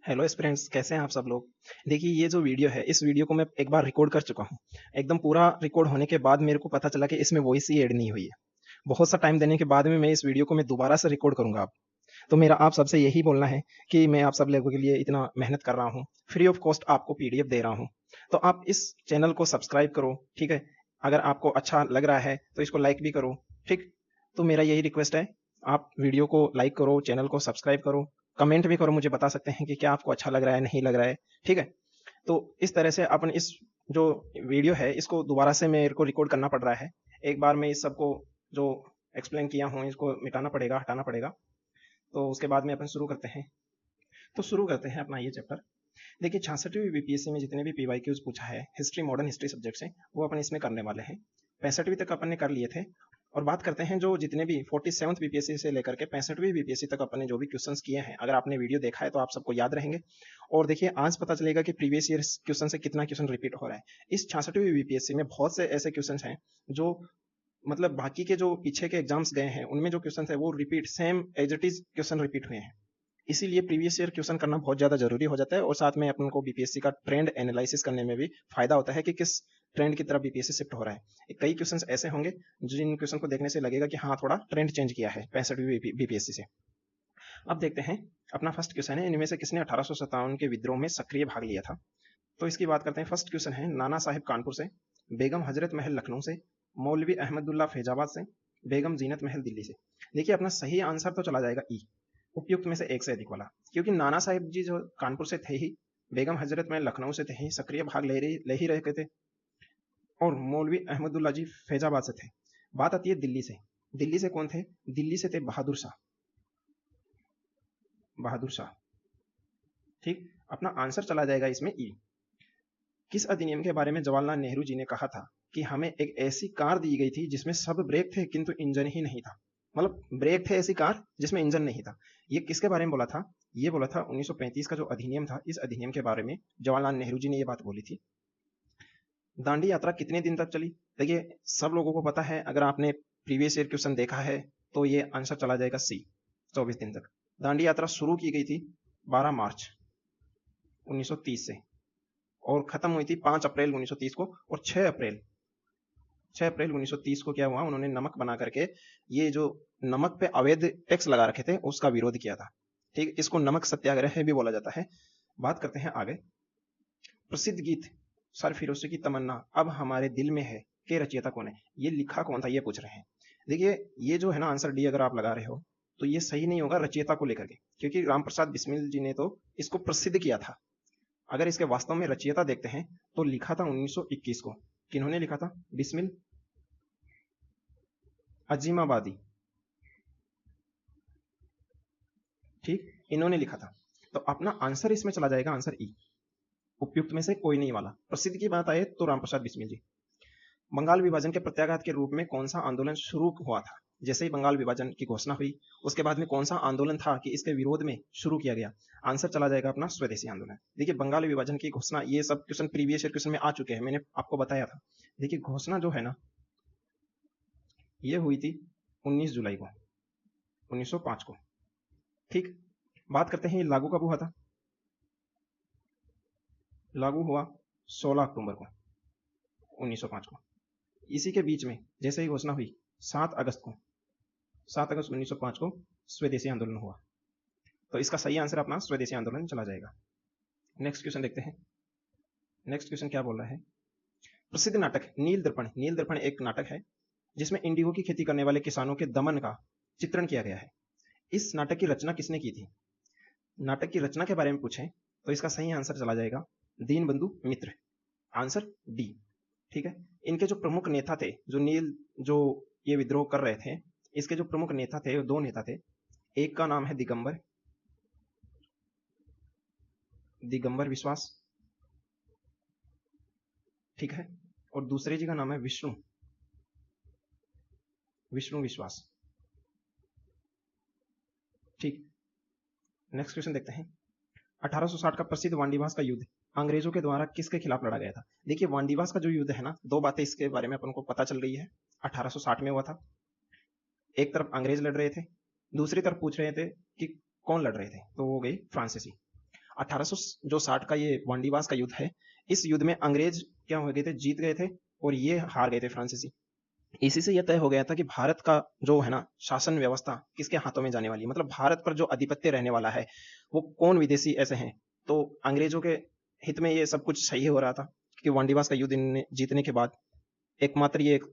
Hello students, कैसे हैं आप सब लोग। देखिए, ये जो वीडियो है, इस वीडियो को मैं एक बार रिकॉर्ड कर चुका हूँ। एकदम पूरा रिकॉर्ड होने के बाद मेरे को पता चला कि इसमें वॉइस ही ऐड नहीं हुई है। बहुत सा टाइम देने के बाद में मैं इस वीडियो को मैं दोबारा से रिकॉर्ड करूंगा अब। तो मेरा आप सबसे यही बोलना है कि मैं आप सब लोगों के लिए इतना मेहनत कर रहा हूँ, फ्री ऑफ कॉस्ट आपको पीडीएफ दे रहा हूँ। तो आप इस चैनल को सब्सक्राइब करो, ठीक है। अगर आपको अच्छा लग रहा है तो इसको लाइक भी करो, ठीक। तो मेरा यही रिक्वेस्ट है, आप वीडियो को लाइक करो, चैनल को सब्सक्राइब करो, कमेंट भी करो, मुझे बता सकते हैं कि क्या आपको अच्छा लग रहा है, नहीं लग रहा है, ठीक है। तो इस तरह से अपन इस जो वीडियो है इसको दोबारा से मेरे को रिकॉर्ड करना पड़ रहा है। एक बार मैं इस सबको जो एक्सप्लेन किया हूँ इसको मिटाना पड़ेगा, हटाना पड़ेगा। तो उसके बाद में अपन शुरू करते हैं। तो शुरू करते हैं अपना ये चैप्टर। देखिए, 66वीं बीपीएससी में जितने भी पीवाईक्यूज पूछा है हिस्ट्री, मॉडर्न हिस्ट्री सब्जेक्ट से, वो अपन इसमें करने वाले हैं। 65वीं तक अपन ने कर लिए थे। और बात करते हैं जो जितने भी 47th बीपीएससी से लेकर के 65वीं बीपीएससी तक अपन ने जो भी क्वेश्चंस किए हैं, अगर आपने वीडियो देखा है तो आप सबको याद रहेंगे। और देखिए, आज पता चलेगा कि प्रीवियस ईयर क्वेश्चन से कितना क्वेश्चन रिपीट हो रहा है। इस 66वीं बीपीएससी में बहुत से ऐसे क्वेश्चन हैं जो मतलब बाकी के जो पीछे के एग्जाम्स गए हैं उनमें जो क्वेश्चन है वो repeat, same as it is question repeat हुए हैं। इसीलिए प्रीवियस ईयर क्वेश्चन करना बहुत ज़्यादा जरूरी हो जाता है, और साथ में अपन को बीपीएससी का ट्रेंड एनालिसिस करने में भी फायदा होता है कि किस ट्रेंड की तरफ बीपीएससी शिफ्ट हो रहा है। कई क्वेश्चंस ऐसे होंगे जिन क्वेश्चन को देखने से लगेगा कि हाँ, थोड़ा ट्रेंड चेंज किया है 65वीं बीपीएससी से। अब देखते हैं, अपना फर्स्ट क्वेश्चन है, इनमें से किसने 1857 के विद्रोह में सक्रिय भाग लिया था। तो इसकी बात करते हैं। फर्स्ट क्वेश्चन है, नाना साहिब कानपुर से, बेगम हजरत महल लखनऊ से, मौलवी अहमदुल्ला फैजाबाद से, बेगम जीनत महल दिल्ली से। देखिए, अपना सही आंसर तो चला जाएगा ई, उपयुक्त में से एक से अधिक वाला, क्योंकि नाना साहिब जी जो कानपुर से थे ही, बेगम हजरत महल लखनऊ से थे ही, सक्रिय भाग ले ही रहे थे, और मौलवी अहमदुल्ला जी फैजाबाद से थे। बात आती है दिल्ली से। दिल्ली से कौन थे? दिल्ली से थे बहादुर शाह। बहादुर शाह, ठीक। अपना आंसर चला जाएगा इसमें ई। किस अधिनियम के बारे में जवाहरलाल नेहरू जी ने कहा था कि हमें एक ऐसी कार दी गई थी जिसमें सब ब्रेक थे किंतु इंजन ही नहीं था। मतलब ब्रेक थे, ऐसी कार जिसमें इंजन नहीं था। ये किसके बारे में बोला था? ये बोला था 1935 का जो अधिनियम था, इस अधिनियम के बारे में जवाहरलाल नेहरू जी ने ये बात बोली थी। दांडी यात्रा कितने दिन तक चली? देखिए, सब लोगों को पता है, अगर आपने प्रीवियस ईयर क्वेश्चन देखा है तो ये आंसर चला जाएगा सी, 24 दिन तक। दांडी यात्रा शुरू की गई थी 12 मार्च 1930 से, और खत्म हुई थी 5 अप्रैल 1930 को। और 6 अप्रैल 1930 को क्या हुआ, उन्होंने नमक बना करके, ये जो नमक पे अवैध टैक्स लगा रखे थे उसका विरोध किया था, ठीक। इसको नमक सत्याग्रह भी बोला जाता है। बात करते हैं आगे। प्रसिद्ध गीत सरफिरोशी की तमन्ना अब हमारे दिल में है के रचयिता कौन है? ये लिखा कौन था, ये पूछ रहे हैं। देखिए, ये जो है ना, आंसर डी अगर आप लगा रहे हो तो ये सही नहीं होगा रचयिता को लेकर के, क्योंकि राम प्रसाद बिस्मिल जी ने तो इसको प्रसिद्ध किया था। अगर इसके वास्तव में रचयिता देखते हैं तो लिखा था 1921 को। किन्होंने लिखा था? बिस्मिल अजीमाबादी, ठीक, इन्होंने लिखा था। तो अपना आंसर इसमें चला जाएगा आंसर ई, उपयुक्त में से कोई नहीं वाला। प्रसिद्ध की बात आए तो रामप्रसाद बिस्मिल जी। बंगाल विभाजन के प्रत्याघात के रूप में कौन सा आंदोलन शुरू हुआ था? जैसे ही बंगाल विभाजन की घोषणा हुई, उसके बाद में कौन सा आंदोलन था कि इसके विरोध में शुरू किया गया? आंसर चला जाएगा अपना स्वदेशी आंदोलन। देखिए, बंगाल विभाजन की घोषणा, ये सब क्वेश्चन प्रीवियस ईयर क्वेश्चन में आ चुके हैं, मैंने आपको बताया था। देखिए, घोषणा जो है ना, ये हुई थी 19 जुलाई को 1905 को, ठीक। बात करते हैं ये लागू कब हुआ था। लागू हुआ 16 अक्टूबर को 1905 को। इसी के बीच में जैसे ही घोषणा हुई, 7 अगस्त को 7 अगस्त 1905 को स्वदेशी आंदोलन हुआ। तो इसका सही आंसर अपना स्वदेशी आंदोलन चला जाएगा। नेक्स्ट क्वेश्चन देखते हैं। नेक्स्ट क्वेश्चन क्या बोल रहा है? प्रसिद्ध नाटक नील दर्पण। नील दर्पण एक नाटक है जिसमें इंडिगो की खेती करने वाले किसानों के दमन का चित्रण किया गया है। इस नाटक की रचना किसने की थी? नाटक की रचना के बारे में पूछें तो इसका सही आंसर चला जाएगा दीनबंधु मित्र, आंसर डी, ठीक है। इनके जो प्रमुख नेता थे, जो ये विद्रोह कर रहे थे, इसके जो प्रमुख नेता थे, दो नेता थे। एक का नाम है दिगंबर, दिगंबर विश्वास, ठीक है। और दूसरे जी का नाम है विष्णु, विष्णु विश्वास, ठीक। नेक्स्ट क्वेश्चन देखते हैं। 1860 का प्रसिद्ध वांडीवास का युद्ध अंग्रेजों के द्वारा किसके खिलाफ लड़ा गया था? देखिए, वांडीवास का जो युद्ध है ना, दो बातें इसके बारे में अपन को पता चल रही है। 1860 में हुआ था। एक तरफ अंग्रेज लड़ रहे थे, दूसरी तरफ पूछ रहे थे कि कौन लड़ रहे थे, तो वो गई फ्रांसीसी। 1860 का ये वांडीवास का युद्ध है, इस युद्ध में अंग्रेज क्या हो गए थे, जीत गए थे और ये हार गए थे फ्रांसीसी। इसी से यह तय हो गया था कि भारत का जो है ना शासन व्यवस्था किसके हाथों में जाने वाली है, मतलब भारत पर जो आधिपत्य रहने वाला है वो कौन विदेशी ऐसे हैं। तो अंग्रेजों के हित में ये सब कुछ सही हो रहा था कि वांडीवास का युद्ध इन्होंने जीतने के बाद एकमात्र ये एक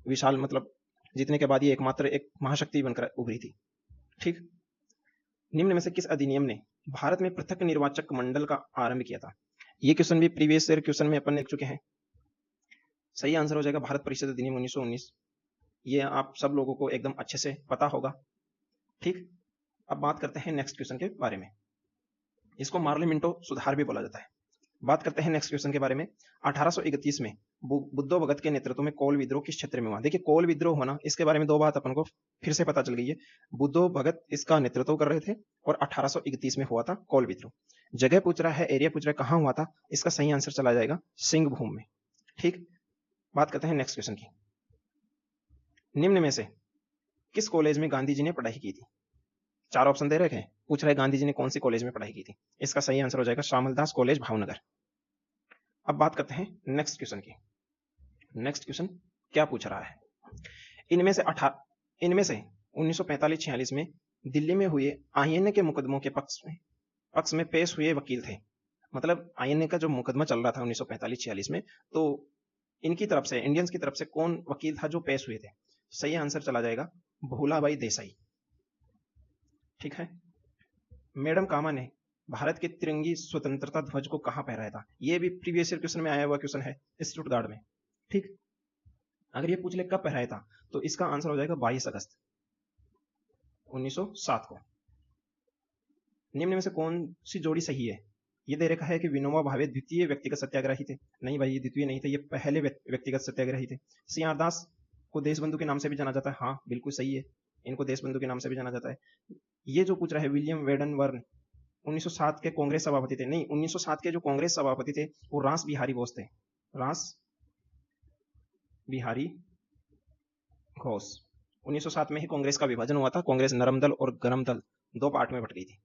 विशाल मतलब जीतने के बाद ये एकमात्र एक महाशक्ति बनकर उभरी थी। ठीक। निम्न में से किस अधिनियम ने भारत में पृथक निर्वाचक मंडल का आरंभ किया था? ये क्वेश्चन भी प्रीवियस ईयर क्वेश्चन में अपन देख चुके हैं। सही आंसर हो जाएगा भारत परिषद अधिनियम 1919। ये आप सब लोगों को एकदम अच्छे से पता होगा। ठीक। अब बात करते हैं नेक्स्ट क्वेश्चन के बारे में। इसको मार्ले मिंटो सुधार भी बोला जाता है। बात करते हैं नेक्स्ट क्वेश्चन के बारे में। 1831 में बुद्धो भगत के नेतृत्व में कोल विद्रोह किस क्षेत्र में हुआ? देखिए कोल विद्रोह होना, इसके बारे में दो बात अपन को फिर से पता चल गई है। बुद्धो भगत इसका नेतृत्व कर रहे थे और 1831 में हुआ था कोल विद्रोह। जगह पूछ रहा है, एरिया पूछ रहा है, कहां हुआ था? इसका सही आंसर चला जाएगा सिंहभूम में। ठीक। बात करते हैं नेक्स्ट क्वेश्चन की। निम्न में से किस कॉलेज में गांधी जी ने पढ़ाई की थी? चार ऑप्शन दे रखे हैं, पूछ रहा है गांधी जी ने कौन सी कॉलेज में पढ़ाई की थी? इसका सही आंसर हो जाएगा श्यामलदास कॉलेज भावनगर। अब बात करते हैं नेक्स्ट क्वेश्चन की। नेक्स्ट क्वेश्चन क्या पूछ रहा है? इनमें से 1945-46 में दिल्ली में हुए आईएनए के मुकदमों के पक्ष में पेश हुए वकील थे। मतलब आईएनए का जो मुकदमा चल रहा था 1945-46 में, तो इनकी तरफ से, इंडियंस की तरफ से कौन वकील था जो पेश हुए थे? सही आंसर चला जाएगा भूलाबाई देसाई। ठीक है। मैडम कामा ने भारत के तिरंगी स्वतंत्रता ध्वज को कहां फहराया था? यह भी प्रीवियस ईयर क्वेश्चन में आया हुआ क्वेश्चन है, स्टुटगार्ड में। ठीक। अगर ये पूछ ले कब फहराया था, तो इसका आंसर हो जाएगा 22 अगस्त 1907 को। निम्न में से कौन सी जोड़ी सही है? ये दे रखा है कि विनोबा भावे द्वितीय व्यक्तिगत सत्याग्रही थे। नहीं भाई, ये द्वितीय नहीं थे, ये पहले व्यक्तिगत सत्याग्रही थे। सी.आर. दास को देशबंधु के नाम से भी जाना जाता है। हाँ बिल्कुल सही है, इनको देशबंधु के नाम से भी जाना जाता है। ये जो पूछ रहा है विलियम वेडन वर्न 1907 के कांग्रेस सभापति थे। नहीं, 1907 के जो कांग्रेस सभापति थे वो रास बिहारी बोस थे। रास बिहारी घोष। 1907 में ही कांग्रेस का विभाजन हुआ था। कांग्रेस नरम दल और गरम दल दो पार्ट में बट गई थी।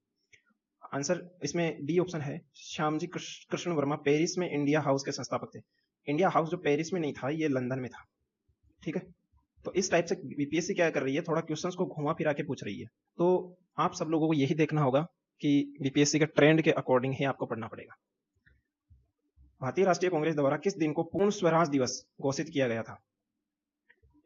आंसर इसमें डी ऑप्शन है। श्यामजी कृष्ण वर्मा पेरिस में इंडिया हाउस के संस्थापक थे। इंडिया हाउस जो पेरिस में नहीं था, ये लंदन में था। ठीक है। तो इस टाइप से बीपीएससी क्या कर रही है, थोड़ा क्वेश्चंस को घुमा फिरा के पूछ रही है। तो आप सब लोगों को यही देखना होगा कि बीपीएससी के ट्रेंड के अकॉर्डिंग ही आपको पढ़ना पड़ेगा। भारतीय राष्ट्रीय कांग्रेस द्वारा किस दिन को पूर्ण स्वराज दिवस घोषित किया गया था?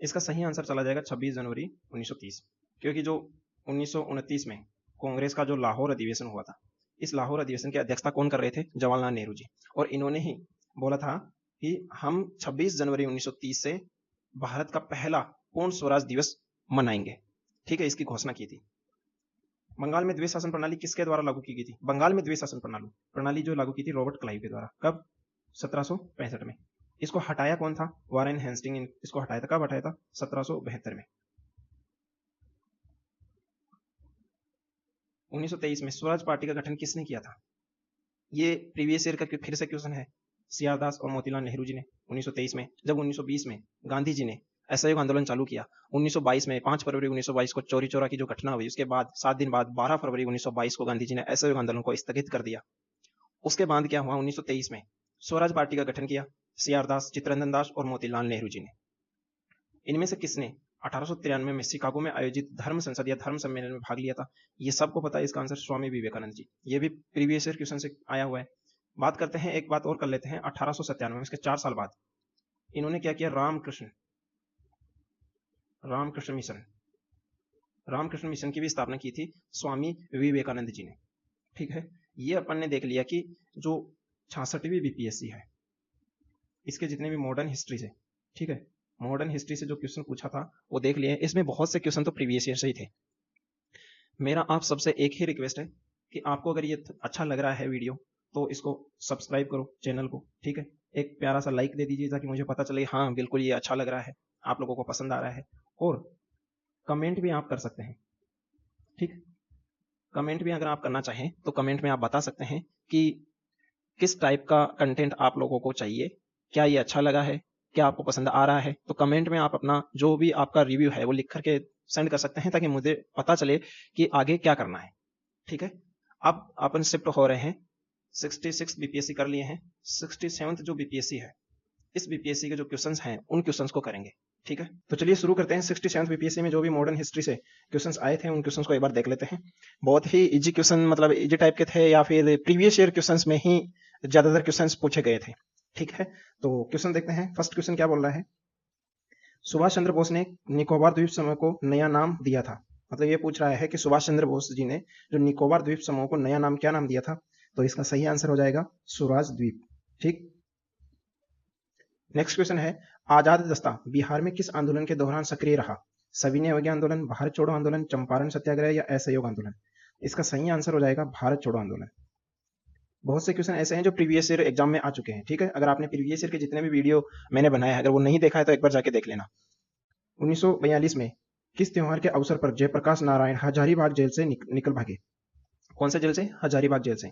इसका सही आंसर चला जाएगा 26 जनवरी 1930, क्योंकि जो 1929 में कांग्रेस का जो लाहौर अधिवेशन हुआ था, इस लाहौर अधिवेशन की अध्यक्षता कौन कर रहे थे? जवाहरलाल नेहरू जी। और इन्होंने ही बोला था कि हम 26 जनवरी 1930 से भारत का पहला पूर्ण स्वराज दिवस मनाएंगे। ठीक है, इसकी घोषणा की थी। बंगाल में द्वैध शासन प्रणाली किसके द्वारा लागू की गई थी? बंगाल में द्वैध शासन प्रणाली जो लागू की थी रॉबर्ट क्लाइव के द्वारा। कब? 1765 में। इसको हटाया कौन था? वारेन हेस्टिंग इसको हटाया था। कब हटाया था? 1772 में। 1923 में स्वराज पार्टी का गठन किसने किया था? ये प्रीवियस ईयर का फिर से क्वेश्चन है। सी.आर. दास और मोतीलाल नेहरू जी ने 1923 में। जब 1920 में गांधी जी ने असहयोग आंदोलन चालू किया, 1922 में 5 फरवरी 1922 को चौरी चौरा की जो घटना हुई, उसके बाद 7 दिन बाद 12 फरवरी 1922 को गांधी जी ने असहयोग आंदोलन को स्थगित कर दिया। उसके बाद क्या हुआ? 1923 में स्वराज पार्टी का गठन किया सी.आर. दास, चित्तरंजन दास और मोतीलाल नेहरू जी ने। इनमें से किसने 1893 में शिकागो में आयोजित धर्म संसद या धर्म सम्मेलन में भाग लिया था? ये सबको पता है, इसका आंसर स्वामी विवेकानंद जी। ये भी प्रीवियस ईयर क्वेश्चन से आया हुआ है। बात करते हैं, एक बात और कर लेते हैं। 1897 में, इसके 4 साल बाद इन्होंने क्या किया? रामकृष्ण मिशन की भी स्थापना की थी स्वामी विवेकानंद जी ने। ठीक है। ये अपन ने देख लिया कि जो 66वीं बीपीएससी है, इसके जितने भी मॉडर्न हिस्ट्री से, ठीक है, मॉडर्न हिस्ट्री से जो क्वेश्चन पूछा था वो देख लिए। इसमें बहुत से क्वेश्चन तो प्रीवियस ईयर से ही थे। मेरा आप सबसे एक ही रिक्वेस्ट है कि आपको अगर ये अच्छा लग रहा है वीडियो, तो इसको सब्सक्राइब करो चैनल को। ठीक है, एक प्यारा सा लाइक दे दीजिए ताकि मुझे पता चले हाँ बिल्कुल ये अच्छा लग रहा है, आप लोगों को पसंद आ रहा है। और कमेंट भी आप कर सकते हैं। ठीक, कमेंट भी अगर आप करना चाहें तो कमेंट में आप बता सकते हैं कि किस टाइप का कंटेंट आप लोगों को चाहिए, क्या ये अच्छा लगा है, क्या आपको पसंद आ रहा है। तो कमेंट में आप अपना जो भी आपका रिव्यू है वो लिख करके सेंड कर सकते हैं, ताकि मुझे पता चले कि आगे क्या करना है। ठीक है, अब अपन शिफ्ट हो रहे हैं 66 बीपीएससी कर लिए हैं, 67th जो बीपीएससी है, इस बीपीएससी के जो क्वेश्चंस हैं उन क्वेश्चंस को करेंगे। ठीक है, तो चलिए शुरू करते हैं। 67th बीपीएससी में जो भी मॉडर्न हिस्ट्री से क्वेश्चंस आए थे उन क्वेश्चंस को एक बार देख लेते हैं। बहुत ही इजी क्वेश्चन, मतलब इजी टाइप के थे या फिर प्रीवियस ईयर क्वेश्चंस में ही ज्यादातर क्वेश्चंस पूछे गए थे। ठीक है, तो क्वेश्चन देखते हैं। फर्स्ट क्वेश्चन क्या बोल रहा है, सुभाष चंद्र बोस ने निकोबार द्वीप समूह को नया नाम दिया था। मतलब ये पूछ रहा है कि सुभाष चंद्र बोस जी ने जो निकोबार द्वीप समूह को नया नाम क्या नाम दिया था, तो इसका सही आंसर हो जाएगा स्वराज द्वीप। ठीक, नेक्स्ट क्वेश्चन है, आजाद दस्ता बिहार में किस आंदोलन के दौरान सक्रिय रहा? सविनय अवज्ञा आंदोलन, भारत छोड़ो आंदोलन, चंपारण सत्याग्रह या असहयोग आंदोलन? इसका सही आंसर हो जाएगा भारत छोड़ो आंदोलन। बहुत से क्वेश्चन ऐसे हैं जो प्रीवियस ईयर एग्जाम में आ चुके हैं। ठीक है, अगर आपने प्रीवियस ईयर के जितने भी वीडियो मैंने बनाए हैं अगर वो नहीं देखा है तो एक बार जाके देख लेना। 1942 में किस त्योहार के अवसर पर जयप्रकाश नारायण हजारीबाग जेल से निकल भागे? कौन से जेल से? हजारीबाग जेल से।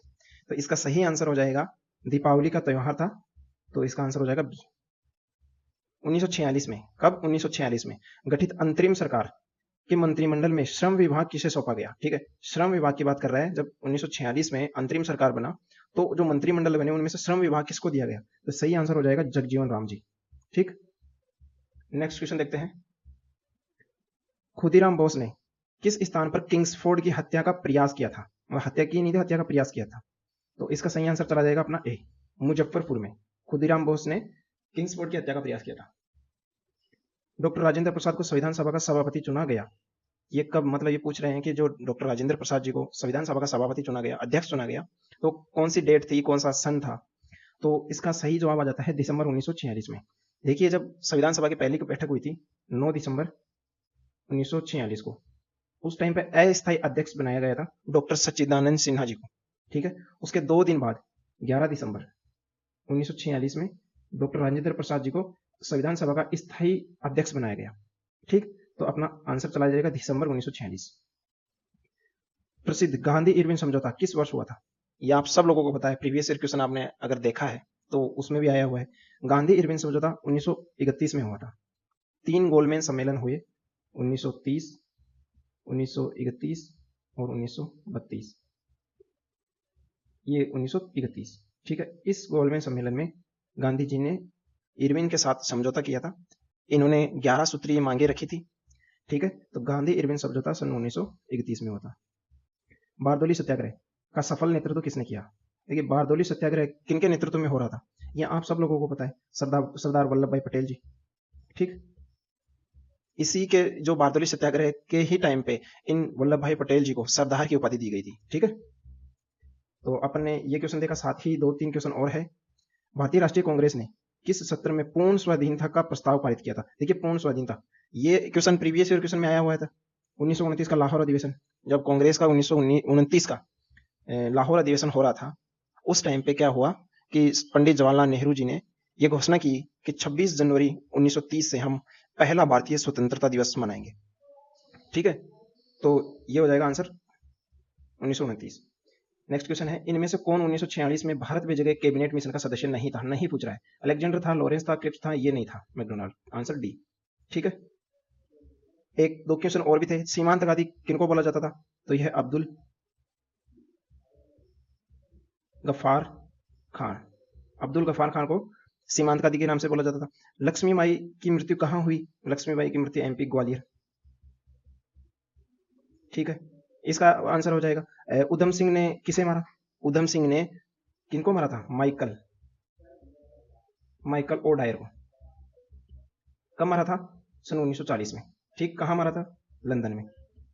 तो इसका सही आंसर हो जाएगा दीपावली का त्योहार था, तो इसका आंसर हो जाएगा बी। 1946 में, कब? 1946 में गठित अंतरिम सरकार के मंत्रिमंडल में श्रम विभाग किसे सौंपा गया? ठीक है, श्रम विभाग की बात कर रहा है। जब 1946 में अंतरिम सरकार बना तो जो मंत्रिमंडल बने उनमें से श्रम विभाग किसको दिया गया? तो सही आंसर हो जाएगा जगजीवन राम जी। ठीक, नेक्स्ट क्वेश्चन देखते हैं। खुदीराम बोस ने किस स्थान पर किंग्सफोर्ड की हत्या का प्रयास किया था? हत्या की नहीं थी, हत्या का प्रयास किया था। तो इसका सही आंसर चला जाएगा अपना ए, मुजफ्फरपुर में खुदीराम बोस ने किंग्सफोर्ड की हत्या का प्रयास किया था। डॉक्टर राजेंद्र प्रसाद को संविधान सभा का सभापति चुना गया, ये कब? मतलब ये पूछ रहे हैं कि जो डॉक्टर राजेंद्र प्रसाद जी को संविधान सभा का सभापति चुना गया, अध्यक्ष चुना गया, तो कौन सी डेट थी, कौन सा सन था? तो इसका सही जवाब आ जाता है दिसंबर 1946 में। देखिए, जब संविधान सभा की पहली बैठक हुई थी 9 दिसंबर 1946 को, उस टाइम पे अस्थायी अध्यक्ष बनाया गया था डॉक्टर सच्चिदानंद सिन्हा जी को। ठीक है, उसके 2 दिन बाद 11 दिसंबर 1946 में डॉक्टर राजेंद्र प्रसाद जी को संविधान सभा का स्थायी अध्यक्ष बनाया गया। ठीक, तो अपना आंसर चला जाएगा दिसंबर 1946। प्रसिद्ध गांधी इरविन समझौता किस वर्ष हुआ था? ये आप सब लोगों को पता है, प्रीवियस ईयर क्वेश्चन आपने अगर देखा है तो उसमें भी आया हुआ है। गांधी इरविन समझौता 1931 में हुआ था। 3 गोलमेज सम्मेलन हुए, 1930, 1931 और 1932। ये 1931। ठीक है, इस गोलमेज सम्मेलन में गांधी जी ने इरविन के साथ समझौता किया था। इन्होंने 11 सूत्रीय मांगे रखी थी। ठीक है, तो गांधी इरविन समझौता सन 1931 में हुआ था। बारदोली सत्याग्रह का सफल नेतृत्व किसने किया? देखिए, बारदोली सत्याग्रह किनके नेतृत्व में हो रहा था? ये आप सब लोगों को पता है, सरदार वल्लभ भाई पटेल जी। ठीक, इसी के जो बारदोली सत्याग्रह के ही टाइम पे इन वल्लभ भाई पटेल जी को सरदार की उपाधि दी गई थी। ठीक है, तो अपन ने ये क्वेश्चन देखा, साथ ही 2-3 क्वेश्चन और है। भारतीय राष्ट्रीय कांग्रेस ने किस सत्र में पूर्ण स्वाधीनता का प्रस्ताव पारित किया था? देखिए, पूर्ण स्वाधीनता, ये क्वेश्चन प्रीवियस ईयर क्वेश्चन में आया हुआ था। 1929 का लाहौर अधिवेशन, जब कांग्रेस का 1929 का लाहौर अधिवेशन हो रहा था, उस टाइम पे क्या हुआ कि पंडित जवाहरलाल नेहरू जी ने यह घोषणा की कि 26 जनवरी 1930 से हम पहला भारतीय स्वतंत्रता दिवस मनाएंगे। ठीक है, तो ये हो जाएगा आंसर 1929। नेक्स्ट क्वेश्चन है, इनमें से कौन 1946 में भारत भेजे गए कैबिनेट मिशन का सदस्य नहीं था? नहीं पूछ रहा है, अलेक्जेंडर था, लॉरेंस था, क्रिप्स था, ये नहीं था, मैकडोनाल्ड। Answer D. ठीक है, 1-2 क्वेश्चन और भी थे। सीमांत गांधी किनको बोला जाता था? तो यह अब्दुल गफ्फार खान, अब्दुल गफ्फार खान को सीमांत गांधी के नाम से बोला जाता था। लक्ष्मीबाई की मृत्यु कहाँ हुई? लक्ष्मीबाई की मृत्यु एमपी ग्वालियर। ठीक है, इसका आंसर हो जाएगा उधम सिंह ने किसे मारा? उधम सिंह ने किनको मारा था? माइकल ओडायर को। कब मारा था? सन 1940 में। ठीक, कहाँ मारा था? लंदन में।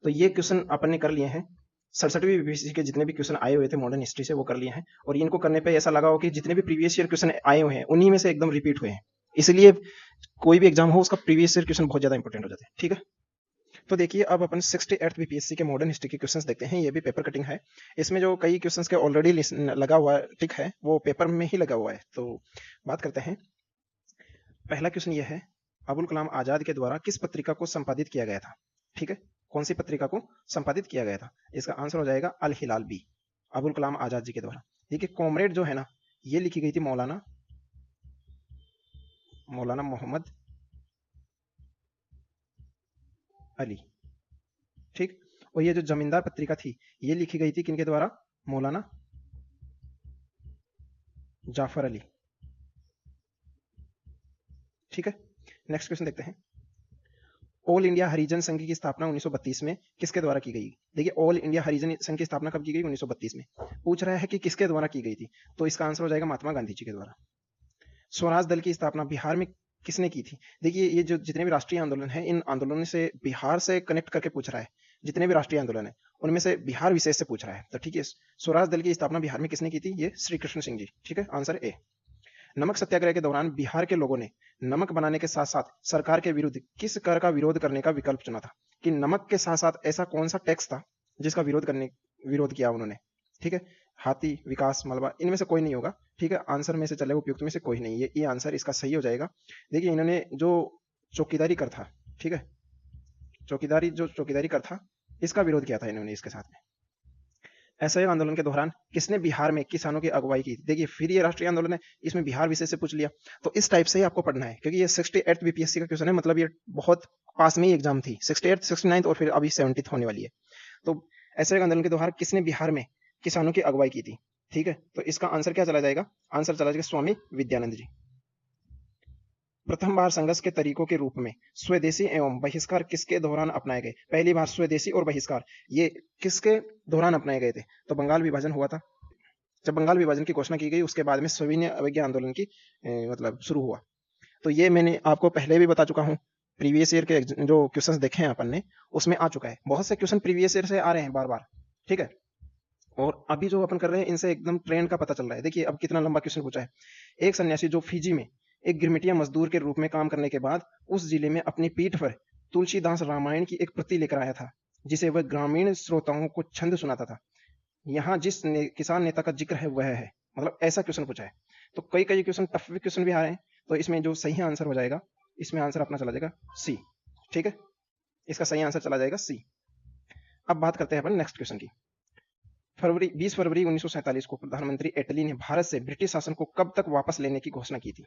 तो ये क्वेश्चन अपन ने कर लिए हैं। 67वीं बीपीएससी के जितने भी क्वेश्चन आए हुए थे मॉडर्न हिस्ट्री से वो कर लिए हैं, और इनको करने पे ऐसा लगा हो कि जितने भी प्रीवियस ईयर क्वेश्चन आए हुए हैं उन्हीं में से एकदम रिपीट हुए हैं। इसलिए कोई भी एग्जाम हो उसका प्रीवियस ईयर क्वेश्चन बहुत ज्यादा इंपॉर्टेंट हो जाते हैं। ठीक है, तो देखिए अब अपन 68th बीपीएससी के मॉडर्न हिस्ट्री के क्वेश्चंस देखते हैं। ये भी पेपर कटिंग है, इसमें जो कई क्वेश्चंस के ऑलरेडी लगा हुआ है, ठीक है, वो पेपर में ही लगा हुआ है। तो बात करते हैं। पहला क्वेश्चन ये है, अबुल कलाम आजाद के द्वारा किस पत्रिका को संपादित किया गया था? ठीक है, कौन सी पत्रिका को संपादित किया गया था? इसका आंसर हो जाएगा अल हिलाल बी, अबुल कलाम आजाद जी के द्वारा। देखिए, कॉमरेड जो है ना, ये लिखी गई थी मौलाना मोहम्मद अली। ठीक, और ये जो जमींदार पत्रिका थी ये लिखी गई थी किनके द्वारा? मौलाना जाफर अली। ठीक है, नेक्स्ट क्वेश्चन देखते हैं। ऑल इंडिया हरिजन संघ की स्थापना 1932 में किसके द्वारा की गई? देखिए, ऑल इंडिया हरिजन संघ की स्थापना कब की गई? 1932 में। पूछ रहा है कि किसके द्वारा की गई थी, तो इसका आंसर हो जाएगा महात्मा गांधी जी के द्वारा। स्वराज दल की स्थापना बिहार में किसने की थी? देखिए, ये जो जितने भी राष्ट्रीय आंदोलन है, इन आंदोलनों से बिहार से कनेक्ट करके पूछ रहा है। जितने भी राष्ट्रीय आंदोलन है उनमें से बिहार विशेष से पूछ रहा है। तो ठीक है, स्वराज दल की स्थापना बिहार में किसने की थी? ये श्री कृष्ण सिंह जी। ठीक है, आंसर ए। नमक सत्याग्रह के दौरान बिहार के लोगों ने नमक बनाने के साथ साथ सरकार के विरुद्ध किस कर का विरोध करने का विकल्प चुना था? कि नमक के साथ साथ ऐसा कौन सा टैक्स था जिसका विरोध किया उन्होंने? ठीक है, हाथी, विकास, मलबा, इनमें से कोई नहीं होगा। ठीक है, आंसर में से चले उपयुक्त में से कोई नहीं। ये आंसर इसका सही हो जाएगा। देखिए, इन्होंने जो चौकीदारी कर था, ठीक है, चौकीदारी कर था, इसका विरोध किया था इन्होंने इसके साथ में। असहयोग आंदोलन के दौरान किसने बिहार में किसानों की अगुवाई की? देखिए, फिर ये राष्ट्रीय आंदोलन है, इसमें बिहार विषय से पूछ लिया, तो इस टाइप से ही आपको पढ़ना है, क्योंकि ये 68th बीपीएससी का क्वेश्चन है। मतलब ये बहुत पास में ही एग्जाम थी, 68th, 69th और फिर अभी 70th होने वाली है। तो असहयोग आंदोलन के दौरान किसने बिहार में किसानों की अगुवाई की थी? ठीक है, तो इसका आंसर क्या चला जाएगा? आंसर चला जाएगा स्वामी विद्यानंद जी। प्रथम बार संघर्ष के तरीकों के रूप में स्वदेशी एवं बहिष्कार किसके दौरान अपनाए गए? पहली बार स्वदेशी और बहिष्कार ये किसके दौरान अपनाए गए थे? तो बंगाल विभाजन हुआ था। जब बंगाल विभाजन की घोषणा की गई, उसके बाद में सविनय अवज्ञा आंदोलन की मतलब शुरू हुआ। तो ये मैंने आपको पहले भी बता चुका हूँ। प्रीवियस ईयर के जो क्वेश्चंस देखे हैं अपन ने, उसमें आ चुका है। बहुत से क्वेश्चन प्रीवियस ईयर से आ रहे हैं बार बार। ठीक है, और अभी जो अपन कर रहे हैं, इनसे एकदम ट्रेंड का पता चल रहा है। देखिए, अब कितना लंबा क्वेश्चन पूछा है। एक सन्यासी जो फिजी में एक गिरमिटिया मजदूर के रूप में काम करने के बाद उस जिले में अपनी पीठ पर तुलसीदास रामायण की एक प्रति लेकर आया था, जिसे वह ग्रामीण श्रोताओं को छंद सुनाता था। यहाँ किसान नेता का जिक्र है वह है। मतलब ऐसा क्वेश्चन पूछा है। तो कई कई क्वेश्चन, टफ क्वेश्चन भी आ रहे हैं। तो इसमें जो सही आंसर हो जाएगा, इसमें आंसर अपना चला जाएगा सी। ठीक है, इसका सही आंसर चला जाएगा सी। अब बात करते हैं अपन नेक्स्ट क्वेश्चन की। 20 फरवरी 1947 को प्रधानमंत्री एटली ने भारत से ब्रिटिश शासन को कब तक वापस लेने की घोषणा की थी?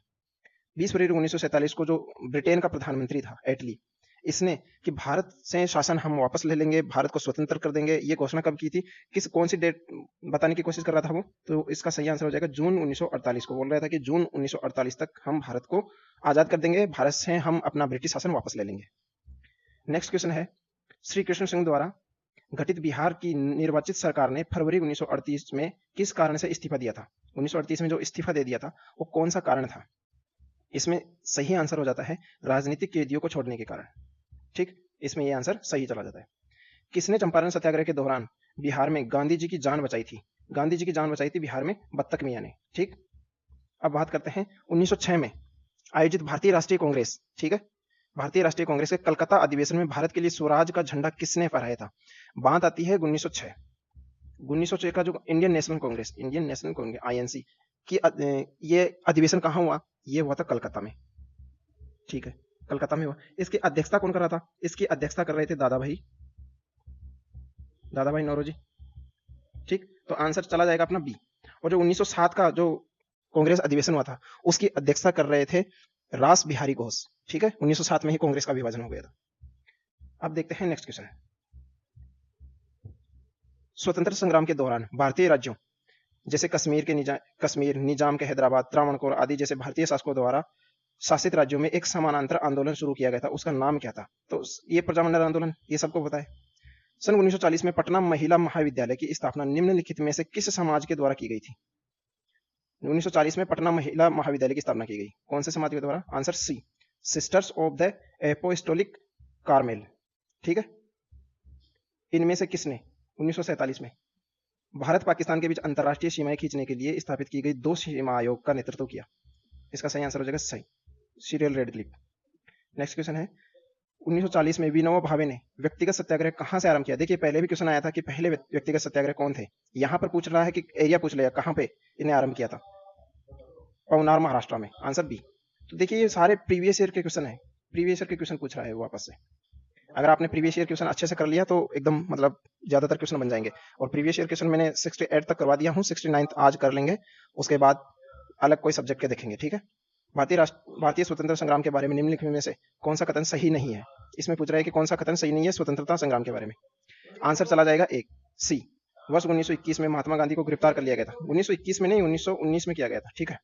20 फरवरी 1947 को जो ब्रिटेन का प्रधानमंत्री था एटली, इसने कि भारत से शासन हम वापस ले लेंगे, भारत को स्वतंत्र कर देंगे, ये घोषणा कब की थी? कौन सी डेट बताने की कोशिश कर रहा था वो? तो इसका सही आंसर हो जाएगा जून 1948 को। बोल रहा था कि जून 1948 तक हम भारत को आजाद कर देंगे, भारत से हम अपना ब्रिटिश शासन वापस ले लेंगे। नेक्स्ट क्वेश्चन है, श्री कृष्ण सिंह द्वारा गठित बिहार की निर्वाचित सरकार ने फरवरी 1938 में किस कारण से इस्तीफा दिया था? 1938 में जो इस्तीफा दे दिया था, वो कौन सा कारण था? इसमें सही आंसर हो जाता है राजनीतिक कैदियों को छोड़ने के कारण। ठीक, इसमें ये आंसर सही चला जाता है। किसने चंपारण सत्याग्रह के दौरान बिहार में गांधी जी की जान बचाई थी? गांधी जी की जान बचाई थी बिहार में बत्तख मियां ने। ठीक, अब बात करते हैं 1906 में आयोजित भारतीय राष्ट्रीय कांग्रेस। ठीक है, भारतीय राष्ट्रीय कांग्रेस के कलकत्ता अधिवेशन में भारत के लिए स्वराज का झंडा किसने फहराया था? बात आती है 1906 का जो इंडियन नेशनल कांग्रेस आईएनसी की ये अधिवेशन कहाँ हुआ? ये हुआ था कलकत्ता में। ठीक है, कलकत्ता में हुआ। इसकी अध्यक्षता कौन कर रहा था? इसकी अध्यक्षता कर रहे थे दादा भाई नौरोजी। ठीक, तो आंसर चला जाएगा अपना बी। और जो 1907 का जो कांग्रेस अधिवेशन हुआ था, उसकी अध्यक्षता कर रहे थे रास बिहारी घोष। ठीक है, 1907 में ही कांग्रेस का विभाजन हो गया था। अब देखते हैं नेक्स्ट क्वेश्चन। स्वतंत्र संग्राम के दौरान भारतीय राज्यों जैसे कश्मीर, निजाम के हैदराबाद, त्रावणकोर आदि जैसे भारतीय शासकों द्वारा शासित राज्यों में एक समानांतर आंदोलन शुरू किया गया था। उसका नाम क्या था? तो ये प्रजामंडल आंदोलन, ये सबको पता है। सन 1940 में पटना महिला महाविद्यालय की स्थापना निम्नलिखित में से किस समाज के द्वारा की गई थी? 1940 में पटना महिला महाविद्यालय की स्थापना की गई कौन से समाज के द्वारा? Answer C, sisters of the apostolic Carmel. ठीक है, इनमें से किसने 1947 में भारत पाकिस्तान के बीच अंतरराष्ट्रीय सीमाएं खींचने के लिए स्थापित की गई 2 सीमा आयोग का नेतृत्व किया? इसका सही आंसर हो जाएगा सही, सीरियल रेडक्लिफ। नेक्स्ट क्वेश्चन है, 1940 में विनोबा भावे ने व्यक्तिगत सत्याग्रह कहां से आरंभ किया? देखिए, पहले भी क्वेश्चन आया था कि पहले व्यक्तिगत सत्याग्रह कौन थे। यहां पर पूछ रहा है कि एरिया पूछ लिया कहां पे इन्हें आरंभ किया था। पवनार, महाराष्ट्र में। Answer B. तो देखिए, ये सारे प्रीवियस ईयर के क्वेश्चन है, प्रीवियस ईयर के क्वेश्चन पूछ रहा है वापस से। अगर आपने प्रीवियस ईयर क्वेश्चन अच्छे से कर लिया तो एकदम मतलब ज्यादातर क्वेश्चन बन जाएंगे। और प्रीवियस ईयर क्वेश्चन मैंने 68 तक करवा दिया हूँ, 69 आज कर लेंगे, उसके बाद अलग कोई सब्जेक्ट के देखेंगे। ठीक है, भारतीय स्वतंत्रता संग्राम के बारे में निम्नलिखित में से कौन सा कथन सही नहीं है? इसमें पूछ रहा है कि कौन सा कथन सही नहीं है स्वतंत्रता संग्राम के बारे में। आंसर चला जाएगा एक, सी, वर्ष 1921 में महात्मा गांधी को गिरफ्तार कर लिया गया था। 1921 में नहीं, 1919 में किया गया था। ठीक है,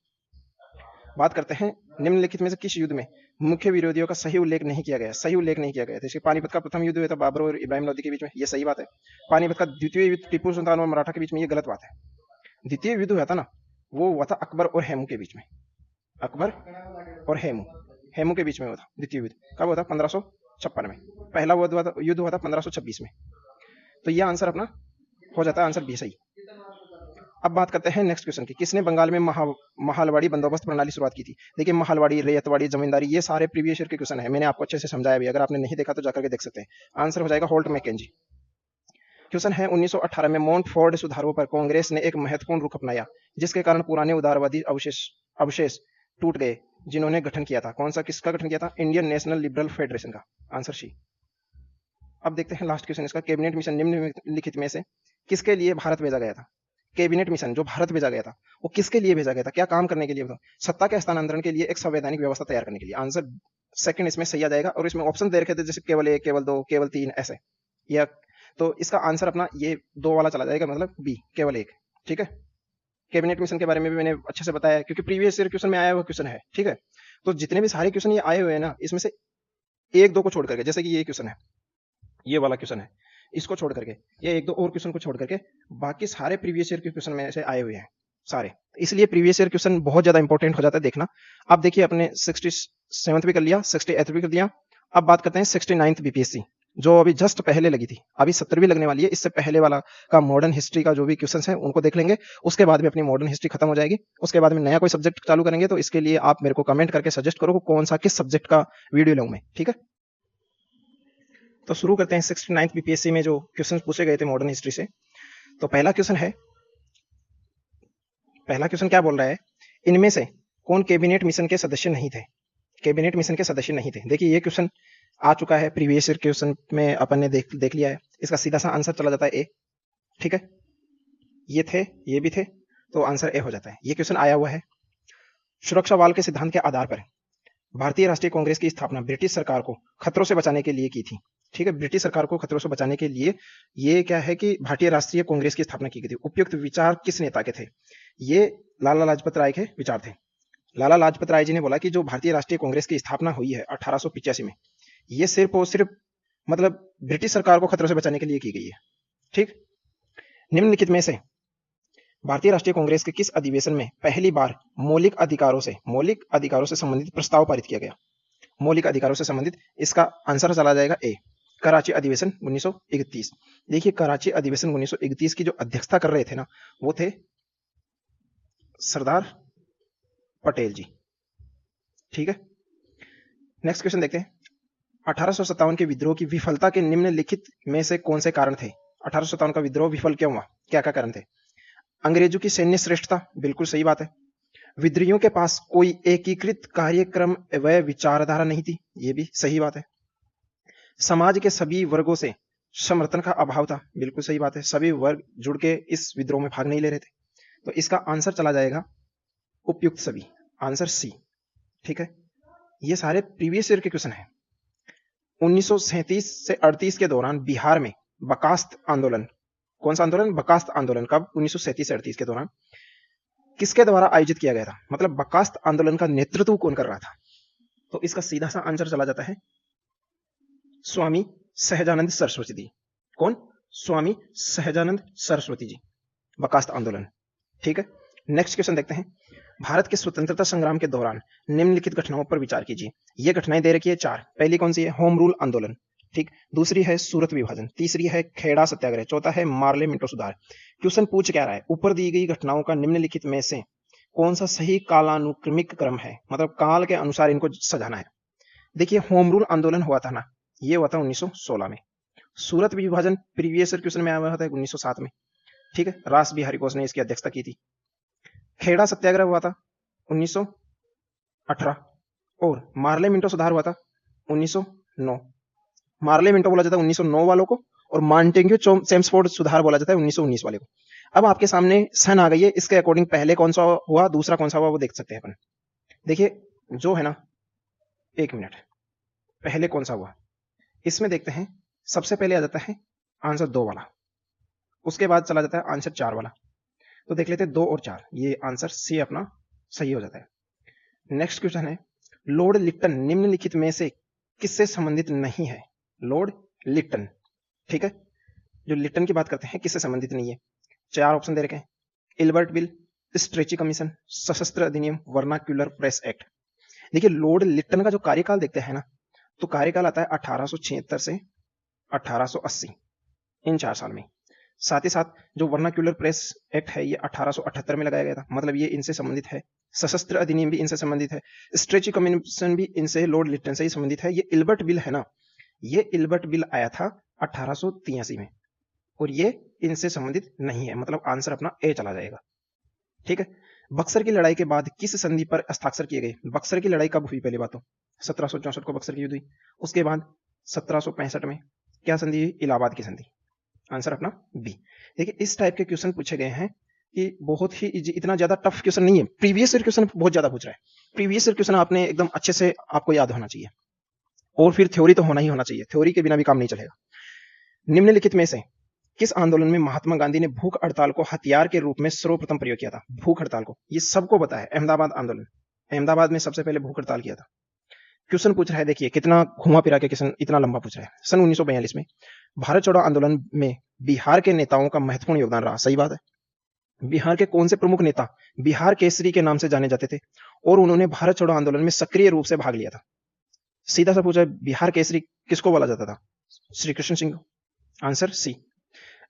बात करते हैं निम्नलिखित में से किस युद्ध में मुख्य विरोधियों का सही उल्लेख नहीं किया गया। सही उल्लेख नहीं किया गया। जैसे पानीपत का प्रथम युद्ध हुआ था बाबर और इब्राहिम लोदी के बीच में, ये सही बात है। पानीपत का द्वितीय युद्ध टीपू सुल्तान और मराठा के बीच में, ये गलत बात है। द्वितीय युद्ध हुआ था ना, वो हुआ था अकबर और हेमू के बीच में। अकबर और हेमू के बीच में हुआ था द्वितीय युद्ध। कब हुआ था? 1556 में। पहला युद्ध हुआ था 1526 में। तो ये आंसर अपना हो जाता है, आंसर बी सही। अब बात करते हैं नेक्स्ट क्वेश्चन की। किसने बंगाल में महालवाड़ी बंदोबस्त प्रणाली शुरुआत की थी? देखिए, महालवाड़ी, रैयतवाड़ी, जमींदारी, ये सारे प्रीवियस ईयर के क्वेश्चन है। मैंने आपको अच्छे से समझाया भी, अगर आपने नहीं देखा तो जाकर के देख सकते हैं। आंसर हो जाएगा होल्ट मैकेंजी। क्वेश्चन है 1918 में मोंटफोर्ड सुधारों पर कांग्रेस ने एक महत्वपूर्ण रुख अपनाया, जिसके कारण पुराने उदारवादी अवशेष टूट गए, जिन्होंने गठन किया था। कौन सा, किसका गठन किया था? इंडियन नेशनल लिबरल फेडरेशन का। Answer C. अब देखते हैं लास्ट क्वेश्चन इसका। कैबिनेट मिशन निम्नलिखित में से किसके लिए भारत भेजा गया था? कैबिनेट मिशन जो भारत भेजा गया था, वो किसके लिए भेजा गया था? क्या काम करने के लिए? सत्ता के हस्तांतरण के लिए, एक संवैधानिक व्यवस्था तैयार करने के लिए। आंसर सेकंड इसमें सही आ जाएगा। और इसमें ऑप्शन दे रखे थे जैसे केवल 1, केवल 2, केवल 3, ऐसे। या तो इसका आंसर अपना ये 2 वाला चला जाएगा, मतलब बी, केवल 1। ठीक है, कैबिनेट मिशन के बारे में भी मैंने अच्छे से बताया, क्योंकि प्रीवियस ईयर क्वेश्चन में आया हुआ क्वेश्चन है। ठीक है, तो जितने भी सारे क्वेश्चन ये आए हुए हैं ना, इसमें से 1-2 को छोड़ करके, जैसे कि ये क्वेश्चन है, ये वाला क्वेश्चन है, इसको छोड़ करके, ये 1-2 और क्वेश्चन को छोड़ करके, बाकी सारे प्रीवियस ईयर के क्वेश्चन में से आए हुए हैं सारे। इसलिए प्रीवियस ईयर क्वेश्चन बहुत ज्यादा इंपॉर्टेंट हो जाता है देखना। अब देखिए, अपने 67th भी कर लिया, 68th भी कर लिया। अब बात करते हैं 69th बीपीएससी, जो अभी जस्ट पहले लगी थी, अभी 70वीं लगने वाली है। इससे पहले वाला का मॉडर्न हिस्ट्री का जो भी क्वेश्चन है उनको देख लेंगे। उसके बाद में अपनी मॉडर्न हिस्ट्री खत्म हो जाएगी। उसके बाद में नया कोई सब्जेक्ट चालू करेंगे। तो इसके लिए आप मेरे को कमेंट करके सजेस्ट करो कौन सा, किस सब्जेक्ट का वीडियो लाऊं मैं। ठीक है, तो शुरू करते हैं 69th बीपीएससी में जो क्वेश्चन पूछे गए थे मॉडर्न हिस्ट्री से। तो पहला क्वेश्चन क्या बोल रहा है? इनमें से कौन कैबिनेट मिशन के सदस्य नहीं थे? कैबिनेट मिशन के सदस्य नहीं थे। देखिए, ये क्वेश्चन आ चुका है प्रीवियस ईयर क्वेश्चन में, अपन ने देख लिया है। इसका सीधा सा आंसर चला जाता है ए। ठीक है, ये थे, ये भी थे, तो आंसर ए हो जाता है। ये क्वेश्चन आया हुआ है। सुरक्षा वाल के सिद्धांत के आधार पर भारतीय राष्ट्रीय कांग्रेस की स्थापना ब्रिटिश सरकार को खतरों से बचाने के लिए की थी। ठीक है, ब्रिटिश सरकार को खतरों से बचाने के लिए ये क्या है कि भारतीय राष्ट्रीय कांग्रेस की स्थापना की गई थी। उपयुक्त विचार किस नेता के थे? ये लाला लाजपत राय के विचार थे। लाला लाजपत राय जी ने बोला कि जो भारतीय राष्ट्रीय कांग्रेस की स्थापना हुई है 1885 में, ये सिर्फ और सिर्फ मतलब ब्रिटिश सरकार को खतरों से बचाने के लिए की गई है। ठीक, निम्नलिखित में से भारतीय राष्ट्रीय कांग्रेस के किस अधिवेशन में पहली बार मौलिक अधिकारों से संबंधित प्रस्ताव पारित किया गया? मौलिक अधिकारों से संबंधित, इसका आंसर चला जाएगा ए, कराची अधिवेशन 1931। देखिए, कराची अधिवेशन 1931 की जो अध्यक्षता कर रहे थे ना, वो थे सरदार पटेल जी। ठीक है, नेक्स्ट क्वेश्चन देखते हैं। 1857 के विद्रोह की विफलता के निम्नलिखित में से कौन से कारण थे? 1857 का विद्रोह विफल क्यों हुआ? क्या क्या कारण थे? अंग्रेजों की सैन्य श्रेष्ठता, बिल्कुल सही बात है। विद्रोहियों के पास कोई एकीकृत कार्यक्रम व विचारधारा नहीं थी, ये भी सही बात है। समाज के सभी वर्गों से समर्थन का अभाव था, बिल्कुल सही बात है। सभी वर्ग जुड़ के इस विद्रोह में भाग नहीं ले रहे थे। तो इसका आंसर चला जाएगा उपयुक्त सभी, आंसर सी। ठीक है, ये सारे प्रीवियस ईयर के क्वेश्चन हैं। 1937 से 38 के दौरान बिहार में बकास्त आंदोलन, कौन सा आंदोलन? बकास्त आंदोलन। कब? 1937 से 38 के दौरान। किसके द्वारा आयोजित किया गया था? मतलब बकास्त आंदोलन का नेतृत्व कौन कर रहा था? तो इसका सीधा सा आंसर चला जाता है स्वामी सहजानंद सरस्वती जी। कौन? स्वामी सहजानंद सरस्वती जी, बकास्त आंदोलन। ठीक है, नेक्स्ट क्वेश्चन देखते हैं। भारत के स्वतंत्रता संग्राम के दौरान निम्नलिखित घटनाओं पर विचार कीजिए। ये घटनाएं दे रखी है 4। पहली कौन सी है? होम रूल आंदोलन। ठीक, दूसरी है सूरत विभाजन, तीसरी है खेड़ा सत्याग्रह, चौथा है मार्ले मिंटो सुधार। क्वेश्चन पूछ क्या रहा है? ऊपर दी गई घटनाओं का निम्नलिखित में से कौन सा सही कालानुक्रमिक क्रम है? मतलब काल के अनुसार इनको सजाना है। देखिए, होम रूल आंदोलन हुआ था ना, ये हुआ था 1916 में। सूरत विभाजन प्रीवियस क्वेश्चन में आया हुआ था 1907 में। ठीक है, रास बिहारी घोष ने इसकी अध्यक्षता की थी। खेड़ा सत्याग्रह हुआ था 1918 और मार्ले मिंटो सुधार हुआ था 1909। मार्ले मिंटो बोला जाता है 1909 वालों को, और मॉन्टेग्यू चेम्सफोर्ड सुधार बोला जाता है 1919 वाले को। अब आपके सामने सन आ गई है, इसके अकॉर्डिंग पहले कौन सा हुआ, दूसरा कौन सा हुआ, वो देख सकते हैं अपन। देखिए, जो है ना, 1 मिनट, पहले कौन सा हुआ इसमें देखते हैं। सबसे पहले आ जाता है आंसर 2 वाला, उसके बाद चला जाता है आंसर 4 वाला। तो देख लेते हैं 2 और 4, ये आंसर सी अपना सही हो जाता है। नेक्स्ट क्वेश्चन है, लॉर्ड लिप्टन निम्नलिखित में से किससे संबंधित नहीं है? लॉर्ड लिप्टन, ठीक है, जो लिप्टन की बात करते हैं किससे संबंधित नहीं है? 4 ऑप्शन दे रखे हैं, इल्बर्ट बिल, स्ट्रेची कमीशन, सशस्त्र अधिनियम, वर्नाक्यूलर प्रेस एक्ट। देखिए लॉर्ड लिप्टन का जो कार्यकाल देखते हैं ना, तो कार्यकाल आता है 1876 से 1880, इन 4 साल में। साथ ही साथ जो वर्नाक्यूलर प्रेस एक्ट है ये 1878 में लगाया गया था, मतलब ये इनसे संबंधित है। सशस्त्र अधिनियम भी इनसे संबंधित है। स्ट्रेची कमीशन भी इनसे, लॉर्ड लिप्टन से ही संबंधित है। ये इल्बर्ट बिल है ना, ये इल्बर्ट बिल आया था 1883 में, और ये इनसे संबंधित नहीं है, मतलब आंसर अपना ए चला जाएगा, ठीक है। बक्सर की लड़ाई के बाद किस संधि पर हस्ताक्षर किए गए? बक्सर की लड़ाई कब हुई? पहली बात तो 1764 को बक्सर की युद्ध हुई। उसके बाद 1765 में क्या संधि हुई? इलाहाबाद की संधि। आंसर अपना बी। देखिए इस टाइप के क्वेश्चन पूछे गए हैं कि बहुत ही इतना ज्यादा टफ क्वेश्चन नहीं है। प्रीवियस ईयर क्वेश्चन बहुत ज्यादा पूछ रहा है। प्रीवियस ईयर क्वेश्चन आपने एकदम अच्छे से आपको याद होना चाहिए, और फिर थ्योरी तो होना ही होना चाहिए, थ्योरी के बिना भी काम नहीं चलेगा। निम्नलिखित में से किस आंदोलन में महात्मा गांधी ने भूख हड़ताल को हथियार के रूप में सर्वप्रथम प्रयोग किया था? भूख हड़ताल को ये सबको पता है, अहमदाबाद आंदोलन, अहमदाबाद में सबसे पहले भूख हड़ताल किया था। क्वेश्चन पूछ रहा है, देखिए कितना घुमा फिरा के क्वेश्चन, इतना लंबा पूछ रहा है। सन 1942 में भारत छोड़ो आंदोलन में बिहार के नेताओं का महत्वपूर्ण योगदान रहा। सही बात है। बिहार के कौन से प्रमुख नेता बिहार केसरी के नाम से जाने जाते थे, और उन्होंने भारत छोड़ो आंदोलन में सक्रिय रूप से भाग लिया था? सीधा सा पूछा, बिहार केसरी किसको बोला जाता था? श्री कृष्ण सिंह। Answer C.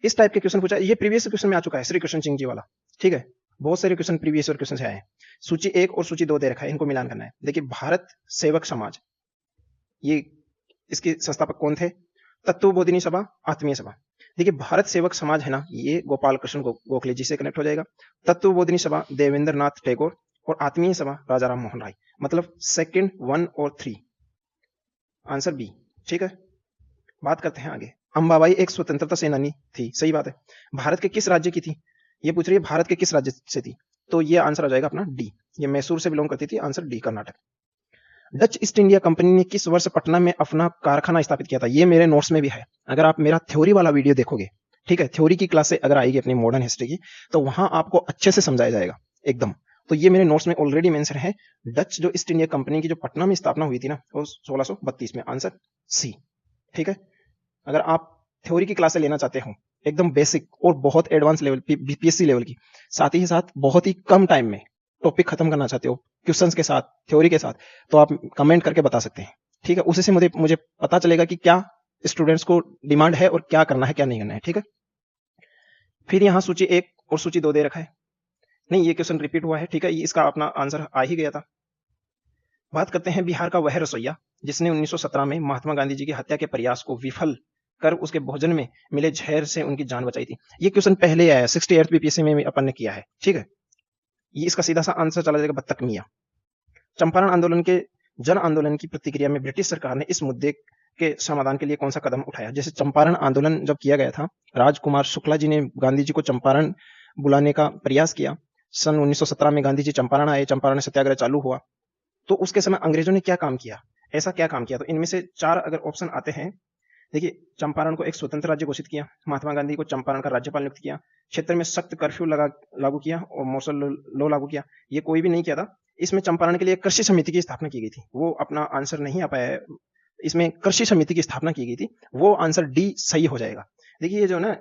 इस टाइप के क्वेश्चन पूछा, ये प्रीवियस क्वेश्चन में आ चुका है, श्री कृष्ण सिंह जी वाला, ठीक है। बहुत सारे क्वेश्चन प्रीवियस ईयर क्वेश्चन से आए हैं। सूची 1 और सूची 2 दे रखा है, इनको मिलान करना है। देखिए भारत सेवक समाज, ये इसके संस्थापक कौन थे? तत्वबोधिनी सभा, आत्मीय सभा। देखिए भारत सेवक समाज है ना, ये गोपाल कृष्ण गोखले जी से कनेक्ट हो जाएगा। तत्वबोधिनी सभा देवेंद्र नाथ टैगोर, और आत्मीय सभा राजा राम मोहन राय, मतलब सेकंड 1 और 3। आंसर बी, ठीक है। बात करते हैं आगे। अंबाबाई एक स्वतंत्रता सेनानी थी। सही बात है। भारत के किस राज्य की थी? ये पूछ रही है भारत के किस राज्य से थी, तो ये आंसर आ जाएगा अपना डी। ये मैसूर से बिलोंग करती थी। Answer D, Karnataka. Dutch east India company ने किस वर्ष पटना में अपना कारखाना स्थापित किया था? ये मेरे नोट्स में भी है। अगर आप मेरा थ्योरी वाला वीडियो देखोगे, ठीक है, थ्योरी की क्लास से अगर आएगी अपनी मॉडर्न हिस्ट्री की, तो वहां आपको अच्छे से समझाया जाएगा एकदम। तो ये मेरे नोट्स में ऑलरेडी मेंशन है। डच जो ईस्ट इंडिया कंपनी की जो पटना में स्थापना हुई थी ना, वो 1632 में। आंसर सी, ठीक है। अगर आप थ्योरी की क्लासें लेना चाहते हो एकदम बेसिक और बहुत एडवांस लेवल बीपीएससी लेवल की, साथ ही साथ बहुत ही कम टाइम में टॉपिक खत्म करना चाहते हो क्वेश्चंस के साथ, थ्योरी के साथ, तो आप कमेंट करके बता सकते हैं, ठीक है। उसी से मुझे पता चलेगा कि क्या स्टूडेंट्स को डिमांड है और क्या करना है क्या नहीं करना है, ठीक है। फिर यहाँ सूची 1 और सूची 2 दे रखा है। नहीं, ये क्वेश्चन रिपीट हुआ है, ठीक है, इसका अपना आंसर आ ही गया था। बात करते हैं बिहार का वह रसोइया जिसने 1917 में महात्मा गांधी जी की हत्या के प्रयास को विफल कर उसके भोजन में मिले जहर से उनकी जान बचाई थी। ये क्वेश्चन पहले आया, 68th बीपीएससी में अपन ने किया है, ठीक है। ये इसका सीधा सा आंसर चला जाएगा बत्तख मियां। चंपारण आंदोलन के जन आंदोलन की प्रतिक्रिया में ब्रिटिश सरकार ने इस मुद्दे के समाधान के लिए कौन सा कदम उठाया? जैसे चंपारण आंदोलन जब किया गया था, राजकुमार शुक्ला जी ने गांधी जी को चंपारण बुलाने का प्रयास किया। सन 1917 में गांधी जी चंपारण आए, चंपारण सत्याग्रह चालू हुआ। तो उसके समय अंग्रेजों ने क्या काम किया, ऐसा क्या काम किया? तो इनमें से 4 अगर ऑप्शन आते हैं। देखिए, चंपारण को एक स्वतंत्र राज्य घोषित किया, महात्मा गांधी को चंपारण का राज्यपाल नियुक्त किया, क्षेत्र में सख्त कर्फ्यू लागू किया और मार्शल लॉ लागू किया। ये कोई भी नहीं किया था। इसमें चंपारण के लिए कृषि समिति की स्थापना की गई थी। वो अपना आंसर नहीं आ पाया है। इसमें कृषि समिति की स्थापना की गई थी, वो आंसर डी सही हो जाएगा। देखिए ये जो ना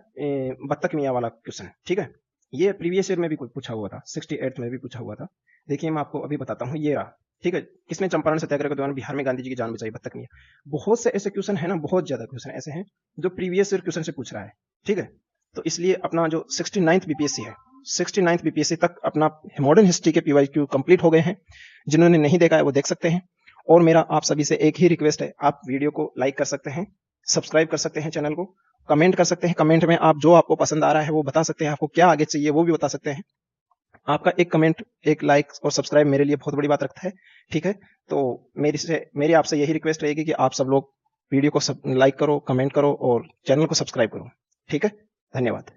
बत्तख मियां वाला क्वेश्चन, ठीक है, ये प्रीवियस ईयर में भी पूछा हुआ था, 68 में भी पूछा हुआ था। देखिए मैं आपको अभी बताता हूँ, ये रहा, ठीक है। किसने चंपारण सत्याग्रह के दौरान बिहार में गांधी जी की जान बचाई? बत्तख मियां। बहुत से ऐसे क्वेश्चन है ना, बहुत ज्यादा क्वेश्चन ऐसे हैं जो प्रीवियस ईयर क्वेश्चन से पूछ रहा है, ठीक है। तो इसलिए अपना जो 69th बीपीएससी है, 69th बीपीएससी तक अपना मॉडर्न हिस्ट्री के पीवाईक्यू कंप्लीट हो गए हैं। जिन्होंने नहीं देखा है वो देख सकते हैं। और मेरा आप सभी से एक ही रिक्वेस्ट है, आप वीडियो को लाइक कर सकते हैं, सब्सक्राइब कर सकते हैं चैनल को, कमेंट कर सकते हैं। कमेंट में आप जो आपको पसंद आ रहा है वो बता सकते हैं, आपको क्या आगे चाहिए वो भी बता सकते हैं। आपका एक कमेंट, एक लाइक और सब्सक्राइब मेरे लिए बहुत बड़ी बात रखता है, ठीक है। तो मेरी आपसे यही रिक्वेस्ट रहेगी कि आप सब लोग वीडियो को लाइक करो, कमेंट करो और चैनल को सब्सक्राइब करो, ठीक है। धन्यवाद।